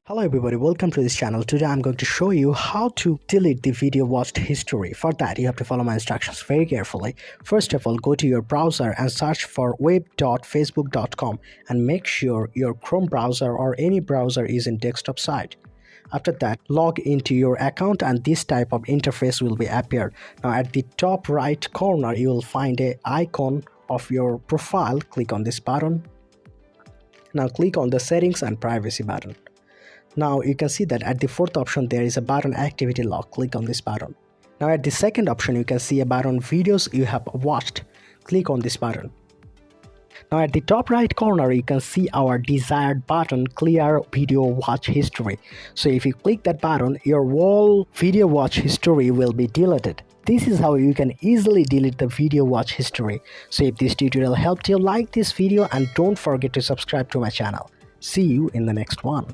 Hello everybody, welcome to this channel. Today I'm going to show you how to delete the video watched history. For that you have to follow my instructions very carefully. First of all, go to your browser and search for web.facebook.com and make sure your Chrome browser or any browser is in desktop side. After that, log into your account and this type of interface will be appear. Now at the top right corner you will find a icon of your profile. Click on this button. Now click on the settings and privacy button. Now you can see that at the fourth option there is a button activity log. Click on this button. Now at the second option you can see a button videos you have watched. Click on this button. Now at the top right corner you can see our desired button, clear video watch history. So if you click that button, your whole video watch history will be deleted. This is how you can easily delete the video watch history. So if this tutorial helped you, like this video and don't forget to subscribe to my channel. See you in the next one.